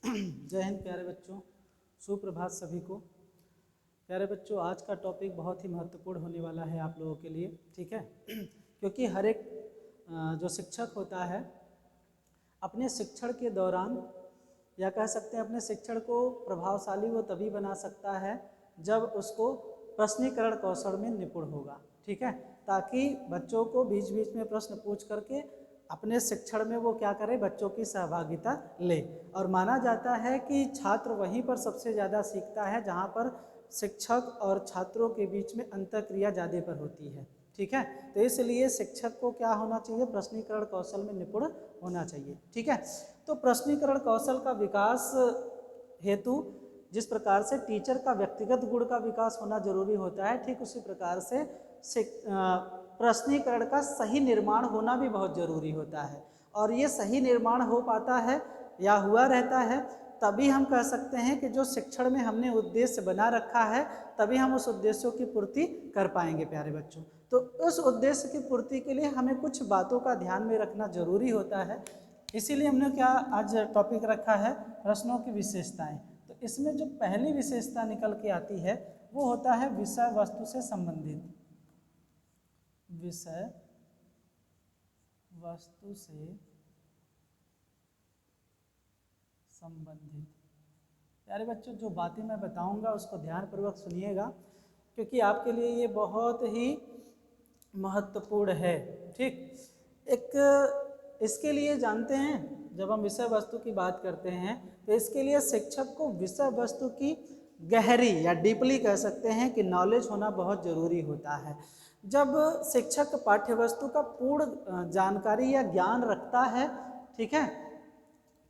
जय हिंद प्यारे बच्चों, सुप्रभात सभी को। प्यारे बच्चों, आज का टॉपिक बहुत ही महत्वपूर्ण होने वाला है आप लोगों के लिए, ठीक है। क्योंकि हर एक जो शिक्षक होता है अपने शिक्षण के दौरान, या कह सकते हैं अपने शिक्षण को प्रभावशाली वो तभी बना सकता है जब उसको प्रश्नीकरण कौशल में निपुण होगा, ठीक है। ताकि बच्चों को बीच बीच में प्रश्न पूछ करके अपने शिक्षण में वो क्या करे, बच्चों की सहभागिता ले। और माना जाता है कि छात्र वहीं पर सबसे ज़्यादा सीखता है जहाँ पर शिक्षक और छात्रों के बीच में अंतःक्रिया ज़्यादा पर होती है, ठीक है। तो इसलिए शिक्षक को क्या होना चाहिए, प्रश्नीकरण कौशल में निपुण होना चाहिए, ठीक है। तो प्रश्नीकरण कौशल का विकास हेतु जिस प्रकार से टीचर का व्यक्तिगत गुण का विकास होना जरूरी होता है, ठीक उसी प्रकार से प्रश्नीकरण का सही निर्माण होना भी बहुत जरूरी होता है। और ये सही निर्माण हो पाता है या हुआ रहता है तभी हम कह सकते हैं कि जो शिक्षण में हमने उद्देश्य बना रखा है तभी हम उस उद्देश्यों की पूर्ति कर पाएंगे प्यारे बच्चों। तो उस उद्देश्य की पूर्ति के लिए हमें कुछ बातों का ध्यान में रखना जरूरी होता है। इसीलिए हमने क्या आज टॉपिक रखा है, प्रश्नों की विशेषताएं। तो इसमें जो पहली विशेषता निकल के आती है वो होता है विषय वस्तु से संबंधित। विषय वस्तु से संबंधित। प्यारे बच्चों, जो बातें मैं बताऊंगा उसको ध्यानपूर्वक सुनिएगा क्योंकि आपके लिए ये बहुत ही महत्वपूर्ण है, ठीक। एक इसके लिए जानते हैं, जब हम विषय वस्तु की बात करते हैं तो इसके लिए शिक्षक को विषय वस्तु की गहरी या डीपली कह सकते हैं कि नॉलेज होना बहुत ज़रूरी होता है। जब शिक्षक पाठ्य वस्तु का पूर्ण जानकारी या ज्ञान रखता है, ठीक है,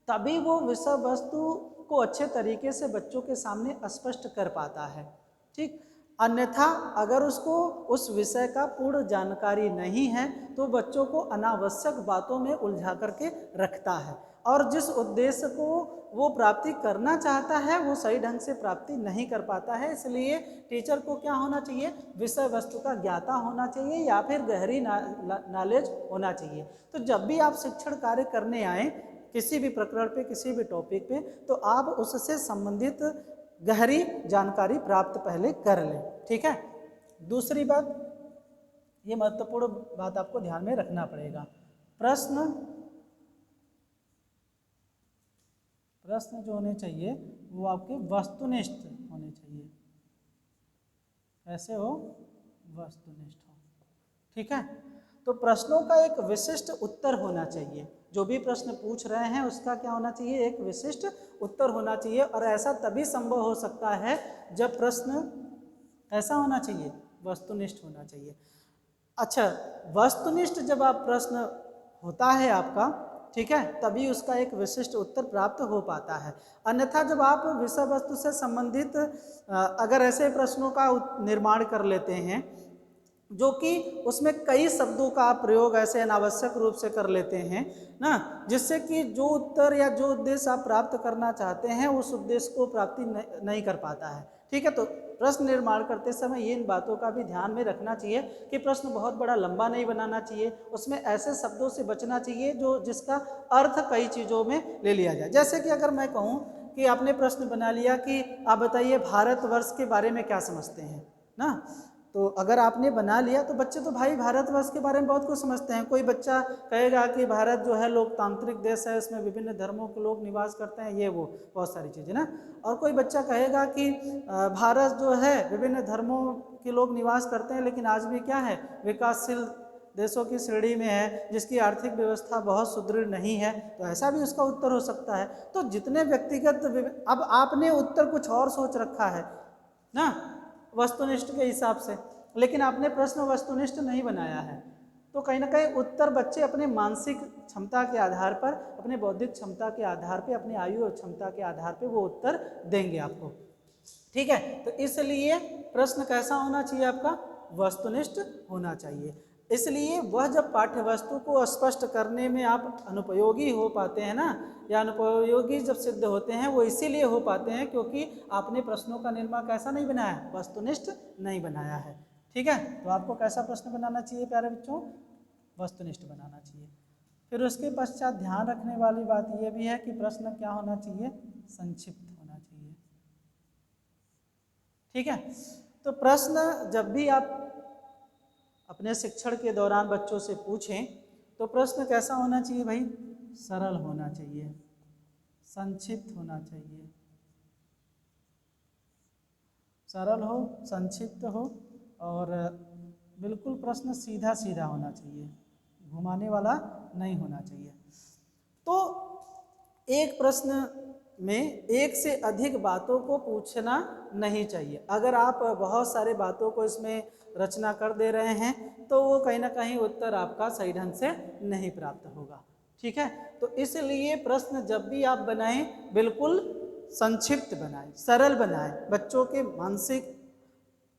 तभी वो विषय वस्तु को अच्छे तरीके से बच्चों के सामने स्पष्ट कर पाता है, ठीक। अन्यथा अगर उसको उस विषय का पूर्ण जानकारी नहीं है तो बच्चों को अनावश्यक बातों में उलझा करके रखता है और जिस उद्देश्य को वो प्राप्ति करना चाहता है वो सही ढंग से प्राप्ति नहीं कर पाता है। इसलिए टीचर को क्या होना चाहिए, विषय वस्तु का ज्ञाता होना चाहिए या फिर गहरी नॉलेज होना चाहिए। तो जब भी आप शिक्षण कार्य करने आए किसी भी प्रकरण पे, किसी भी टॉपिक पे, तो आप उससे संबंधित गहरी जानकारी प्राप्त पहले कर लें, ठीक है। दूसरी बात, ये महत्वपूर्ण बात आपको ध्यान में रखना पड़ेगा, प्रश्न जो होने चाहिए वो आपके वस्तुनिष्ठ होने चाहिए। कैसे हो, वस्तुनिष्ठ हो, ठीक है। तो प्रश्नों का एक विशिष्ट उत्तर होना चाहिए। जो भी प्रश्न पूछ रहे हैं उसका क्या होना चाहिए, एक विशिष्ट उत्तर होना चाहिए। और ऐसा तभी संभव हो सकता है जब प्रश्न ऐसा होना चाहिए, वस्तुनिष्ठ होना चाहिए। अच्छा, वस्तुनिष्ठ जब आप प्रश्न होता है आपका, ठीक है, तभी उसका एक विशिष्ट उत्तर प्राप्त हो पाता है। अन्यथा जब आप विषय वस्तु से संबंधित अगर ऐसे प्रश्नों का निर्माण कर लेते हैं जो कि उसमें कई शब्दों का प्रयोग ऐसे अनावश्यक रूप से कर लेते हैं ना, जिससे कि जो उत्तर या जो उद्देश्य आप प्राप्त करना चाहते हैं उस उद्देश्य को प्राप्ति नहीं कर पाता है, ठीक है। तो प्रश्न निर्माण करते समय ये इन बातों का भी ध्यान में रखना चाहिए कि प्रश्न बहुत बड़ा लंबा नहीं बनाना चाहिए, उसमें ऐसे शब्दों से बचना चाहिए जो जिसका अर्थ कई चीज़ों में ले लिया जाए। जैसे कि अगर मैं कहूँ कि आपने प्रश्न बना लिया कि आप बताइए भारतवर्ष के बारे में क्या समझते हैं ना, तो अगर आपने बना लिया तो बच्चे तो भाई भारतवर्ष के बारे में बहुत कुछ समझते हैं। कोई बच्चा कहेगा कि भारत जो है लोकतांत्रिक देश है, इसमें विभिन्न धर्मों के लोग निवास करते हैं, ये वो बहुत सारी चीज़ें ना। और कोई बच्चा कहेगा कि भारत जो है विभिन्न धर्मों के लोग निवास करते हैं लेकिन आज भी क्या है, विकासशील देशों की श्रेणी में है, जिसकी आर्थिक व्यवस्था बहुत सुदृढ़ नहीं है। तो ऐसा भी उसका उत्तर हो सकता है। तो जितने व्यक्तिगत, अब आपने उत्तर कुछ और सोच रखा है ना वस्तुनिष्ठ के हिसाब से, लेकिन आपने प्रश्न वस्तुनिष्ठ नहीं बनाया है, तो कहीं ना कहीं उत्तर बच्चे अपने मानसिक क्षमता के आधार पर, अपने बौद्धिक क्षमता के आधार पर, अपनी आयु और क्षमता के आधार पर वो उत्तर देंगे आपको, ठीक है। तो इसलिए प्रश्न कैसा होना चाहिए आपका, वस्तुनिष्ठ होना चाहिए। इसलिए वह जब पाठ्य वस्तु को स्पष्ट करने में आप अनुपयोगी हो पाते हैं ना, या अनुपयोगी जब सिद्ध होते हैं, वो इसीलिए हो पाते हैं क्योंकि आपने प्रश्नों का निर्माण कैसा नहीं बनाया, वस्तुनिष्ठ नहीं बनाया है, ठीक है। तो आपको कैसा प्रश्न बनाना चाहिए प्यारे बच्चों, वस्तुनिष्ठ बनाना चाहिए। फिर उसके पश्चात ध्यान रखने वाली बात यह भी है कि प्रश्न क्या होना चाहिए, संक्षिप्त होना चाहिए। ठीक है, तो प्रश्न जब भी आप अपने शिक्षण के दौरान बच्चों से पूछें तो प्रश्न कैसा होना चाहिए भाई, सरल होना चाहिए, संक्षिप्त होना चाहिए, सरल हो, संक्षिप्त हो और बिल्कुल प्रश्न सीधा सीधा होना चाहिए, घुमाने वाला नहीं होना चाहिए। तो एक प्रश्न में एक से अधिक बातों को पूछना नहीं चाहिए। अगर आप बहुत सारे बातों को इसमें रचना कर दे रहे हैं तो वो कहीं ना कहीं उत्तर आपका सही ढंग से नहीं प्राप्त होगा। ठीक है, तो इसलिए प्रश्न जब भी आप बनाएं बिल्कुल संक्षिप्त बनाएं, सरल बनाएं, बच्चों के मानसिक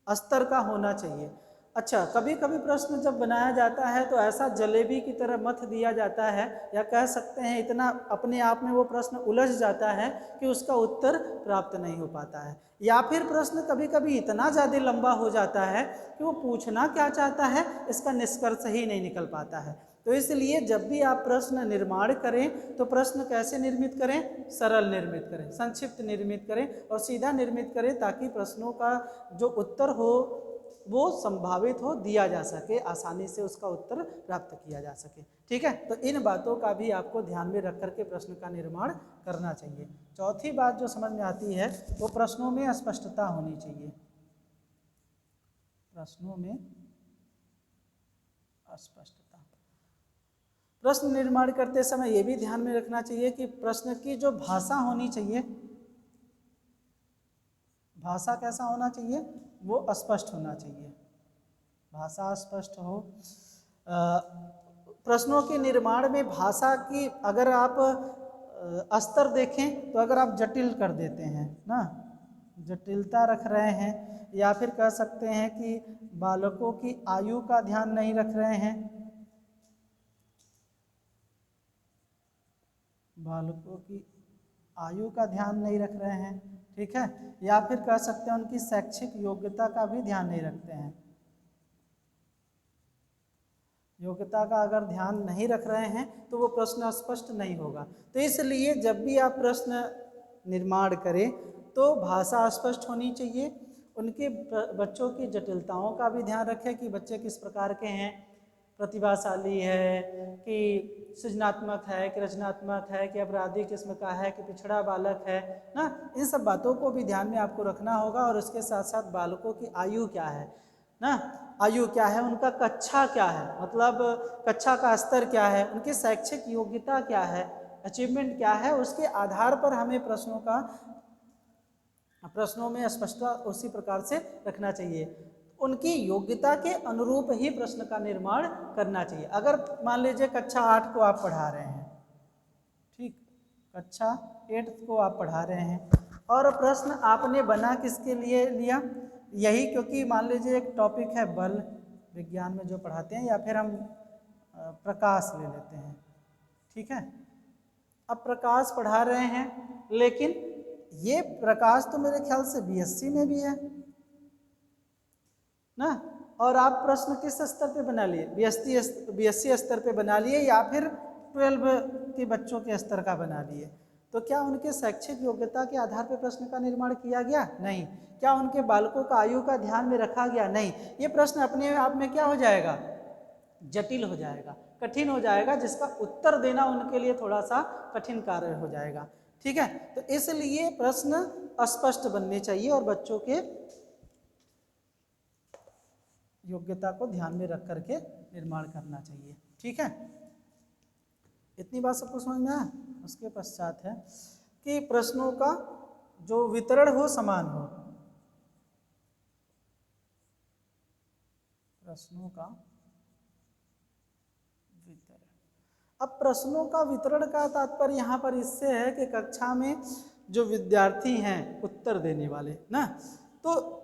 स्तर का होना चाहिए। अच्छा, कभी कभी प्रश्न जब बनाया जाता है तो ऐसा जलेबी की तरह मथ दिया जाता है, या कह सकते हैं इतना अपने आप में वो प्रश्न उलझ जाता है कि उसका उत्तर प्राप्त नहीं हो पाता है, या फिर प्रश्न कभी कभी इतना ज़्यादा लंबा हो जाता है कि वो पूछना क्या चाहता है इसका निष्कर्ष ही नहीं निकल पाता है। तो इसलिए जब भी आप प्रश्न निर्माण करें तो प्रश्न कैसे निर्मित करें, सरल निर्मित करें, संक्षिप्त निर्मित करें और सीधा निर्मित करें, ताकि प्रश्नों का जो उत्तर हो वो संभावित हो, दिया जा सके, आसानी से उसका उत्तर प्राप्त किया जा सके। ठीक है, तो इन बातों का भी आपको ध्यान में रख करके प्रश्न का निर्माण करना चाहिए। चौथी बात जो समझ में आती है वो प्रश्नों में स्पष्टता होनी चाहिए, प्रश्नों में स्पष्टता। प्रश्न निर्माण करते समय ये भी ध्यान में रखना चाहिए कि प्रश्न की जो भाषा होनी चाहिए, भाषा कैसा होना चाहिए, वो स्पष्ट होना चाहिए, भाषा स्पष्ट हो। प्रश्नों के निर्माण में भाषा की अगर आप स्तर देखें तो अगर आप जटिल कर देते हैं ना, जटिलता रख रहे हैं, या फिर कह सकते हैं कि बालकों की आयु का ध्यान नहीं रख रहे हैं, बालकों की आयु का ध्यान नहीं रख रहे हैं, ठीक है, या फिर कह सकते हैं उनकी शैक्षिक योग्यता का भी ध्यान नहीं रखते हैं, योग्यता का अगर ध्यान नहीं रख रहे हैं तो वो प्रश्न स्पष्ट नहीं होगा। तो इसलिए जब भी आप प्रश्न निर्माण करें तो भाषा स्पष्ट होनी चाहिए, उनके बच्चों की जटिलताओं का भी ध्यान रखें कि बच्चे किस प्रकार के हैं, प्रतिभाशाली है कि सृजनात्मक है कि रचनात्मक है कि अपराधी किस्म का है कि पिछड़ा बालक है ना, इन सब बातों को भी ध्यान में आपको रखना होगा। और उसके साथ साथ बालकों की आयु क्या है ना, आयु क्या है, उनका कक्षा क्या है, मतलब कक्षा का स्तर क्या है, उनकी शैक्षिक योग्यता क्या है, अचीवमेंट क्या है, उसके आधार पर हमें प्रश्नों में स्पष्टता उसी प्रकार से रखना चाहिए। उनकी योग्यता के अनुरूप ही प्रश्न का निर्माण करना चाहिए। अगर मान लीजिए कक्षा 8 को आप पढ़ा रहे हैं, ठीक, कक्षा 8 को आप पढ़ा रहे हैं और प्रश्न आपने बना किसके लिए लिया, यही, क्योंकि मान लीजिए एक टॉपिक है बल, विज्ञान में जो पढ़ाते हैं, या फिर हम प्रकाश ले लेते हैं, ठीक है। अब प्रकाश पढ़ा रहे हैं, लेकिन ये प्रकाश तो मेरे ख्याल से बीएससी में भी है ना, और आप प्रश्न किस स्तर पे बना लिए, बीएससी स्तर पे बना लिए या फिर 12 के बच्चों के स्तर का बना लिए, तो क्या उनके शैक्षिक योग्यता के आधार पर प्रश्न का निर्माण किया गया? नहीं। क्या उनके बालकों का आयु का ध्यान में रखा गया? नहीं। ये प्रश्न अपने आप में क्या हो जाएगा, जटिल हो जाएगा, कठिन हो जाएगा, जिसका उत्तर देना उनके लिए थोड़ा सा कठिन कार्य हो जाएगा। ठीक है, तो इसलिए प्रश्न स्पष्ट बनने चाहिए और बच्चों के योग्यता को ध्यान में रख करके निर्माण करना चाहिए। ठीक है, इतनी बात सबको समझ में आया। उसके पश्चात है कि प्रश्नों का जो वितरण हो समान हो, प्रश्नों का वितरण। अब प्रश्नों का वितरण का तात्पर्य यहाँ पर इससे है कि कक्षा में जो विद्यार्थी हैं उत्तर देने वाले ना, तो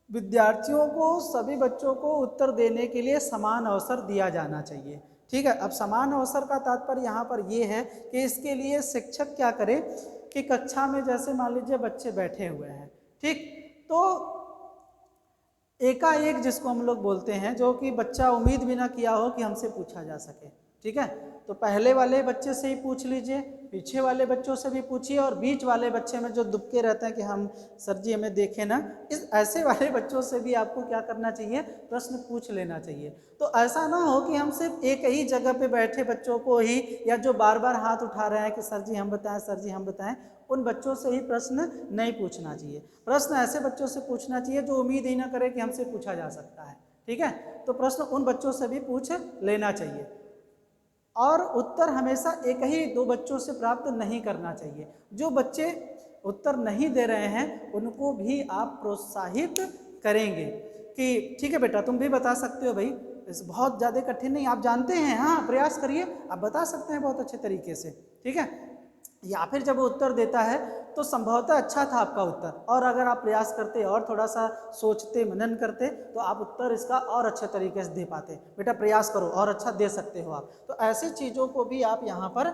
विद्यार्थियों को, सभी बच्चों को उत्तर देने के लिए समान अवसर दिया जाना चाहिए। ठीक है, अब समान अवसर का तात्पर्य यहाँ पर ये है कि इसके लिए शिक्षक क्या करे कि कक्षा में जैसे मान लीजिए बच्चे बैठे हुए हैं, ठीक, तो एकाएक जिसको हम लोग बोलते हैं, जो कि बच्चा उम्मीद भी ना किया हो कि हमसे पूछा जा सके, ठीक है। तो पहले वाले बच्चे से ही पूछ लीजिए, पीछे वाले बच्चों से भी पूछिए, और बीच वाले बच्चे में जो दुबके रहते हैं कि हम सर जी हमें देखें ना, इस ऐसे वाले बच्चों से भी आपको क्या करना चाहिए, प्रश्न पूछ लेना चाहिए। तो ऐसा ना हो कि हम सिर्फ एक ही जगह पे बैठे बच्चों को ही, या जो बार बार हाथ उठा रहे हैं कि सर जी हम बताएं, सर जी हम बताएं, उन बच्चों से ही प्रश्न नहीं पूछना चाहिए। प्रश्न ऐसे बच्चों से पूछना चाहिए जो उम्मीद ही ना करे कि हमसे पूछा जा सकता है, ठीक है। तो प्रश्न उन बच्चों से भी पूछ लेना चाहिए, और उत्तर हमेशा एक ही दो बच्चों से प्राप्त नहीं करना चाहिए। जो बच्चे उत्तर नहीं दे रहे हैं उनको भी आप प्रोत्साहित करेंगे कि ठीक है बेटा तुम भी बता सकते हो भाई, इस बहुत ज़्यादा कठिन नहीं, आप जानते हैं, हाँ प्रयास करिए, आप बता सकते हैं बहुत अच्छे तरीके से, ठीक है। या फिर जब वो उत्तर देता है तो संभवतः अच्छा था आपका उत्तर, और अगर आप प्रयास करते और थोड़ा सा सोचते मनन करते तो आप उत्तर इसका और अच्छे तरीके से दे पाते। बेटा प्रयास करो और अच्छा दे सकते हो आप। तो ऐसी चीज़ों को भी आप यहाँ पर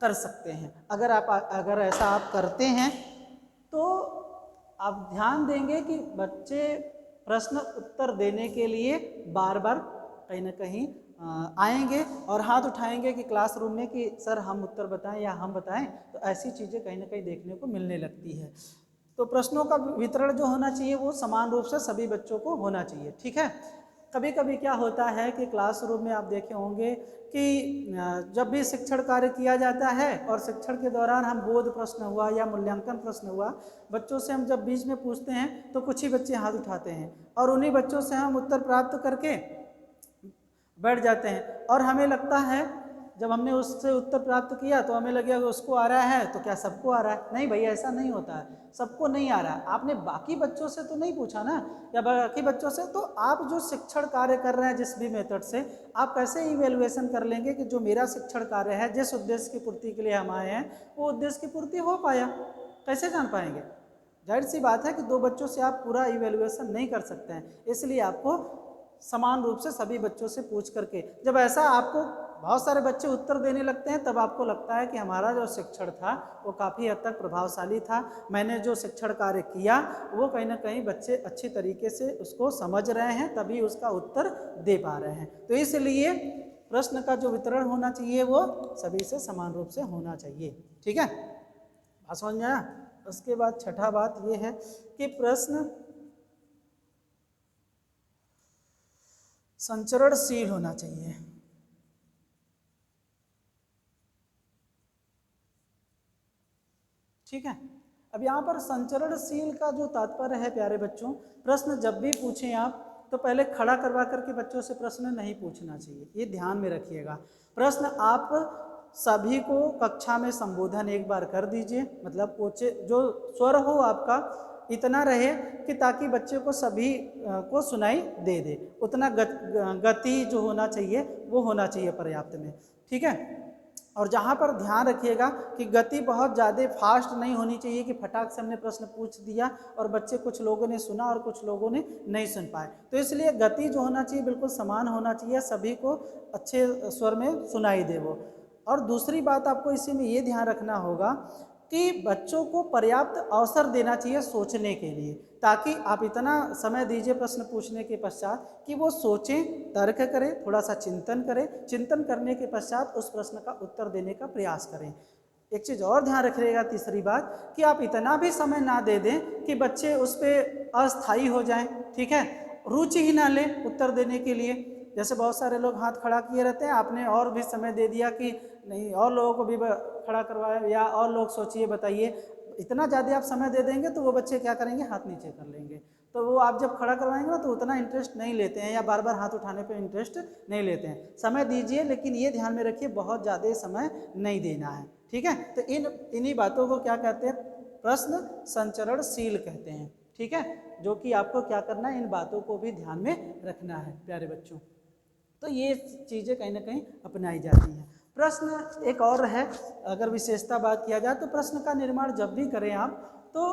कर सकते हैं। अगर ऐसा आप करते हैं तो आप ध्यान देंगे कि बच्चे प्रश्न उत्तर देने के लिए बार बार कहीं ना कहीं आएंगे और हाथ उठाएंगे कि क्लासरूम में कि सर हम उत्तर बताएं या हम बताएं। तो ऐसी चीज़ें कहीं ना कहीं देखने को मिलने लगती है। तो प्रश्नों का वितरण जो होना चाहिए वो समान रूप से सभी बच्चों को होना चाहिए, ठीक है। कभी कभी क्या होता है कि क्लासरूम में आप देखे होंगे कि जब भी शिक्षण कार्य किया जाता है और शिक्षण के दौरान हम बोध प्रश्न हुआ या मूल्यांकन प्रश्न हुआ, बच्चों से हम जब बीच में पूछते हैं तो कुछ ही बच्चे हाथ उठाते हैं और उन्हीं बच्चों से हम उत्तर प्राप्त करके बैठ जाते हैं। और हमें लगता है जब हमने उससे उत्तर प्राप्त किया तो हमें लगेगा कि उसको आ रहा है तो क्या सबको आ रहा है। नहीं भैया, ऐसा नहीं होता है, सबको नहीं आ रहा है। आपने बाकी बच्चों से तो नहीं पूछा ना, या बाकी बच्चों से, तो आप जो शिक्षण कार्य कर रहे हैं जिस भी मेथड से, आप कैसे इवेल्युएशन कर लेंगे कि जो मेरा शिक्षण कार्य है, जिस उद्देश्य की पूर्ति के लिए हम आए हैं, वो उद्देश्य की पूर्ति हो पाया? कैसे जान पाएंगे? जाहिर सी बात है कि दो बच्चों से आप पूरा इवेल्युएशन नहीं कर सकते हैं। इसलिए आपको समान रूप से सभी बच्चों से पूछ करके, जब ऐसा आपको बहुत सारे बच्चे उत्तर देने लगते हैं तब आपको लगता है कि हमारा जो शिक्षण था वो काफ़ी हद तक प्रभावशाली था, मैंने जो शिक्षण कार्य किया वो कहीं ना कहीं बच्चे अच्छी तरीके से उसको समझ रहे हैं, तभी उसका उत्तर दे पा रहे हैं। तो इसलिए प्रश्न का जो वितरण होना चाहिए वो सभी से समान रूप से होना चाहिए, ठीक है। बात समझ में आया? उसके बाद छठा बात ये है कि प्रश्न संचरणशील होना चाहिए, ठीक है। अब यहाँ पर संचरणशील का जो तात्पर्य है प्यारे बच्चों, प्रश्न जब भी पूछें आप तो पहले खड़ा करवा करके बच्चों से प्रश्न नहीं पूछना चाहिए, ये ध्यान में रखिएगा। प्रश्न आप सभी को कक्षा में संबोधन एक बार कर दीजिए, मतलब जो स्वर हो आपका इतना रहे कि ताकि बच्चे को सभी को सुनाई दे दे, उतना गति जो होना चाहिए वो होना चाहिए पर्याप्त में, ठीक है। और जहाँ पर ध्यान रखिएगा कि गति बहुत ज़्यादा फास्ट नहीं होनी चाहिए कि फटाक से हमने प्रश्न पूछ दिया और बच्चे कुछ लोगों ने सुना और कुछ लोगों ने नहीं सुन पाए। तो इसलिए गति जो होना चाहिए बिल्कुल समान होना चाहिए, सभी को अच्छे स्वर में सुनाई दे वो। और दूसरी बात आपको इसी में ये ध्यान रखना होगा कि बच्चों को पर्याप्त अवसर देना चाहिए सोचने के लिए, ताकि आप इतना समय दीजिए प्रश्न पूछने के पश्चात कि वो सोचें, तर्क करें, थोड़ा सा चिंतन करें, चिंतन करने के पश्चात उस प्रश्न का उत्तर देने का प्रयास करें। एक चीज़ और ध्यान रखिएगा, तीसरी बात, कि आप इतना भी समय ना दे दें कि बच्चे उस पर अस्थायी हो जाएं, ठीक है, रुचि ही ना लें उत्तर देने के लिए। जैसे बहुत सारे लोग हाथ खड़ा किए रहते हैं, आपने और भी समय दे दिया कि नहीं और लोगों को भी खड़ा करवाए या और लोग सोचिए बताइए, इतना ज़्यादा आप समय दे देंगे तो वो बच्चे क्या करेंगे, हाथ नीचे कर लेंगे। तो वो आप जब खड़ा करवाएंगे ना तो उतना इंटरेस्ट नहीं लेते हैं या बार बार हाथ उठाने पे इंटरेस्ट नहीं लेते हैं। समय दीजिए, लेकिन ये ध्यान में रखिए बहुत ज़्यादा समय नहीं देना है, ठीक है। तो इन्हीं बातों को क्या कहते हैं, प्रश्न संचरणशील कहते हैं, ठीक है। जो कि आपको क्या करना है, इन बातों को भी ध्यान में रखना है प्यारे बच्चों। तो ये चीज़ें कहीं ना कहीं अपनाई जाती हैं। प्रश्न एक और है, अगर विशेषता बात किया जाए तो प्रश्न का निर्माण जब भी करें आप तो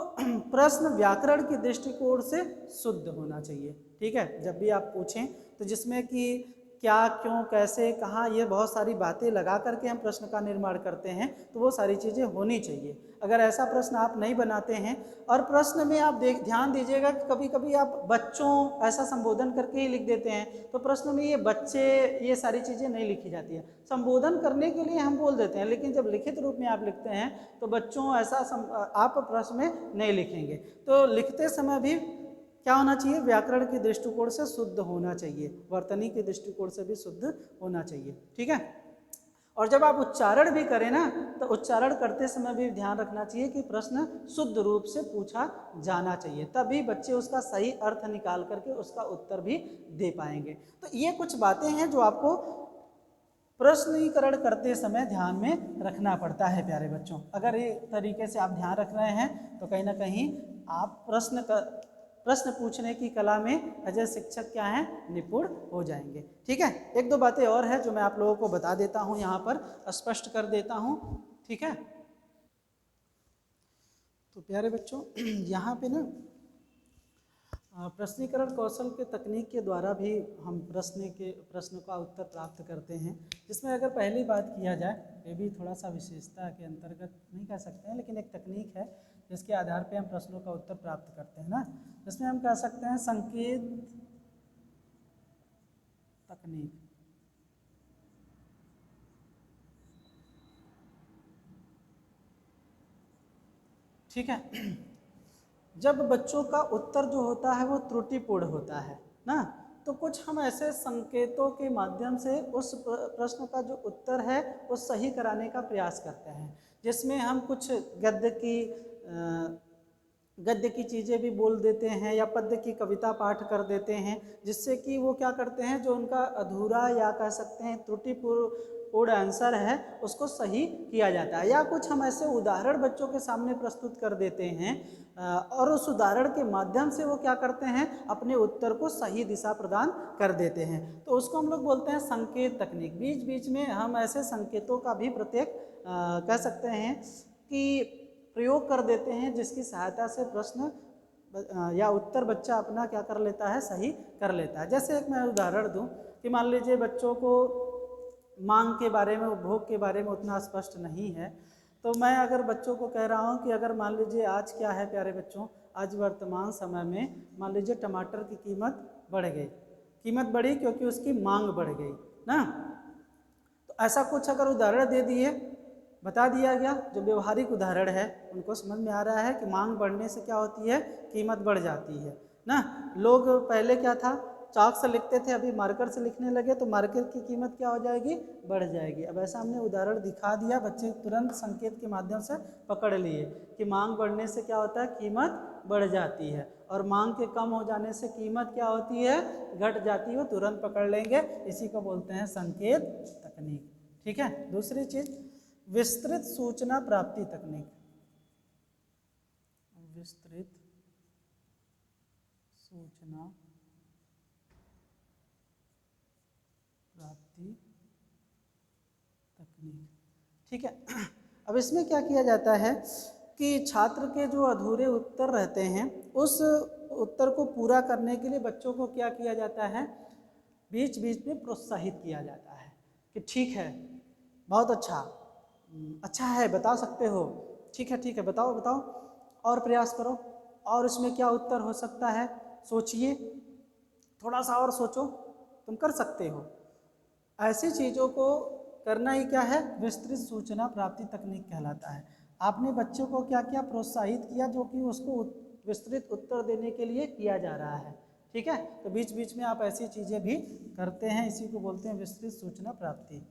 प्रश्न व्याकरण के दृष्टिकोण से शुद्ध होना चाहिए, ठीक है। जब भी आप पूछें तो जिसमें कि क्या, क्यों, कैसे, कहाँ, ये बहुत सारी बातें लगा करके हम प्रश्न का निर्माण करते हैं, तो वो सारी चीज़ें होनी चाहिए। अगर ऐसा प्रश्न आप नहीं बनाते हैं, और प्रश्न में आप ध्यान दीजिएगा कि कभी कभी आप बच्चों ऐसा संबोधन करके ही लिख देते हैं, तो प्रश्न में ये बच्चे, ये सारी चीज़ें नहीं लिखी जाती है। संबोधन करने के लिए हम बोल देते हैं, लेकिन जब लिखित रूप में आप लिखते हैं तो बच्चों ऐसा आप प्रश्न में नहीं लिखेंगे। तो लिखते समय भी क्या होना चाहिए, व्याकरण के दृष्टिकोण से शुद्ध होना चाहिए, वर्तनी के दृष्टिकोण से भी शुद्ध होना चाहिए। ठीक है। और जब आप उच्चारण भी करें ना, तो उच्चारण करते समय भी ध्यान रखना चाहिए कि प्रश्न शुद्ध रूप से पूछा जाना चाहिए, तभी बच्चे उसका सही अर्थ निकाल करके उसका उत्तर भी दे पाएंगे। तो ये कुछ बातें हैं जो आपको प्रश्नीकरण करते समय ध्यान में रखना पड़ता है प्यारे बच्चों। अगर ये तरीके से आप ध्यान रख रहे हैं तो कहीं ना कहीं आप प्रश्न पूछने की कला में एज ए शिक्षक क्या है, निपुण हो जाएंगे। ठीक है। एक दो बातें और है जो मैं आप लोगों को बता देता हूँ, यहाँ पर स्पष्ट कर देता हूँ। ठीक है। तो प्यारे बच्चों यहाँ पे ना प्रश्नीकरण कौशल के तकनीक के द्वारा भी हम प्रश्न का उत्तर प्राप्त करते हैं, जिसमें अगर पहली बात किया जाए, ये भी थोड़ा सा विशेषता के अंतर्गत नहीं कह सकते हैं, लेकिन एक तकनीक है जिसके आधार पे हम प्रश्नों का उत्तर प्राप्त करते हैं ना, जिसमें हम कह सकते हैं संकेत तकनीक। ठीक है। जब बच्चों का उत्तर जो होता है वो त्रुटिपूर्ण होता है ना, तो कुछ हम ऐसे संकेतों के माध्यम से उस प्रश्न का जो उत्तर है वो सही कराने का प्रयास करते हैं, जिसमें हम कुछ गद्य की चीज़ें भी बोल देते हैं या पद्य की कविता पाठ कर देते हैं, जिससे कि वो क्या करते हैं, जो उनका अधूरा या कह सकते हैं त्रुटिपूर्ण आंसर है उसको सही किया जाता है। या कुछ हम ऐसे उदाहरण बच्चों के सामने प्रस्तुत कर देते हैं और उस उदाहरण के माध्यम से वो क्या करते हैं, अपने उत्तर को सही दिशा प्रदान कर देते हैं, तो उसको हम लोग बोलते हैं संकेत तकनीक। बीच बीच में हम ऐसे संकेतों का भी प्रत्येक कह सकते हैं कि प्रयोग कर देते हैं, जिसकी सहायता से प्रश्न या उत्तर बच्चा अपना क्या कर लेता है, सही कर लेता है। जैसे एक मैं उदाहरण दूं कि मान लीजिए बच्चों को मांग के बारे में, उपभोग के बारे में उतना स्पष्ट नहीं है, तो मैं अगर बच्चों को कह रहा हूं कि अगर मान लीजिए आज क्या है प्यारे बच्चों, आज वर्तमान समय में मान लीजिए टमाटर की कीमत बढ़ गई, कीमत बढ़ी क्योंकि उसकी मांग बढ़ गई ना, तो ऐसा कुछ अगर उदाहरण दे दिए, बता दिया गया, जो व्यवहारिक उदाहरण है उनको समझ में आ रहा है कि मांग बढ़ने से क्या होती है, कीमत बढ़ जाती है ना। लोग पहले क्या था, चाक से लिखते थे, अभी मार्कर से लिखने लगे तो मार्कर की कीमत क्या हो जाएगी, बढ़ जाएगी। अब ऐसा हमने उदाहरण दिखा दिया, बच्चे तुरंत संकेत के माध्यम से पकड़ लिए कि मांग बढ़ने से क्या होता है, कीमत बढ़ जाती है, और मांग के कम हो जाने से कीमत क्या होती है, घट जाती है, वो तुरंत पकड़ लेंगे। इसी को बोलते हैं संकेत तकनीक। ठीक है। दूसरी चीज विस्तृत सूचना प्राप्ति तकनीक। विस्तृत सूचना प्राप्ति तकनीक। ठीक है। अब इसमें क्या किया जाता है कि छात्र के जो अधूरे उत्तर रहते हैं, उस उत्तर को पूरा करने के लिए बच्चों को क्या किया जाता है, बीच बीच में प्रोत्साहित किया जाता है कि ठीक है, बहुत अच्छा है, बता सकते हो, ठीक है, बताओ बताओ, और प्रयास करो, और इसमें क्या उत्तर हो सकता है, सोचिए, थोड़ा सा और सोचो, तुम कर सकते हो। ऐसी चीज़ों को करना ही क्या है, विस्तृत सूचना प्राप्ति तकनीक कहलाता है। आपने बच्चों को क्या किया, प्रोत्साहित किया, जो कि उसको विस्तृत उत्तर देने के लिए किया जा रहा है। ठीक है। तो बीच बीच में आप ऐसी चीज़ें भी करते हैं, इसी को बोलते हैं विस्तृत सूचना प्राप्ति।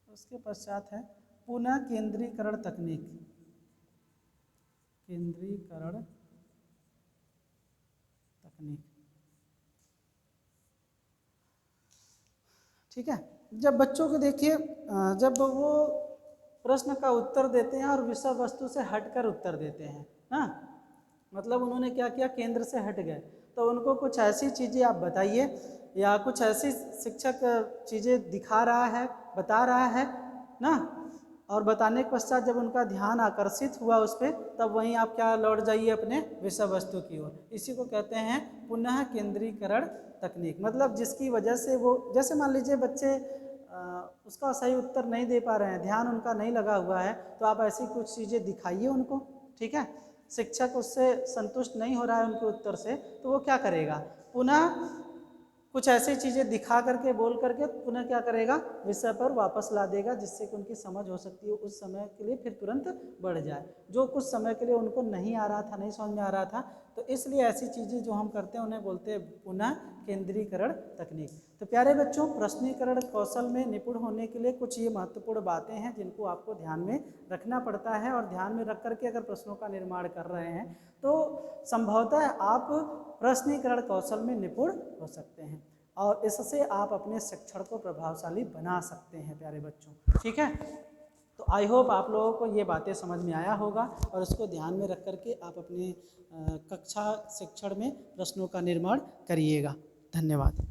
उसके पश्चात है पुनः केंद्रीकरण तकनीक। केंद्रीकरण तकनीक। ठीक है। जब बच्चों को देखिए, जब वो प्रश्न का उत्तर देते हैं और विषय वस्तु से हटकर उत्तर देते हैं ना, मतलब उन्होंने क्या किया, केंद्र से हट गए, तो उनको कुछ ऐसी चीज़ें आप बताइए, या कुछ ऐसी शिक्षक चीज़ें दिखा रहा है, बता रहा है ना, और बताने के पश्चात जब उनका ध्यान आकर्षित हुआ उस पर, तब वहीं आप क्या लौट जाइए अपने विषय वस्तु की ओर। इसी को कहते हैं पुनः केंद्रीकरण तकनीक। मतलब जिसकी वजह से वो, जैसे मान लीजिए बच्चे उसका सही उत्तर नहीं दे पा रहे हैं, ध्यान उनका नहीं लगा हुआ है, तो आप ऐसी कुछ चीज़ें दिखाइए उनको, ठीक है। शिक्षक उससे संतुष्ट नहीं हो रहा है उनके उत्तर से, तो वो क्या करेगा, पुनः कुछ ऐसी चीज़ें दिखा करके, बोल करके पुनः क्या करेगा, विषय पर वापस ला देगा, जिससे कि उनकी समझ हो सकती है उस समय के लिए फिर तुरंत बढ़ जाए, जो कुछ समय के लिए उनको नहीं आ रहा था, नहीं समझ में आ रहा था। तो इसलिए ऐसी चीज़ें जो हम करते हैं उन्हें बोलते हैं पुनः केंद्रीकरण तकनीक। तो प्यारे बच्चों, प्रश्नीकरण कौशल में निपुण होने के लिए कुछ ये महत्वपूर्ण बातें हैं जिनको आपको ध्यान में रखना पड़ता है, और ध्यान में रख करके अगर प्रश्नों का निर्माण कर रहे हैं तो संभवतः आप प्रश्नीकरण कौशल में निपुण हो सकते हैं, और इससे आप अपने शिक्षण को प्रभावशाली बना सकते हैं प्यारे बच्चों, ठीक है। तो आई होप आप लोगों को ये बातें समझ में आया होगा, और इसको ध्यान में रख करके आप अपने कक्षा शिक्षण में प्रश्नों का निर्माण करिएगा। धन्यवाद।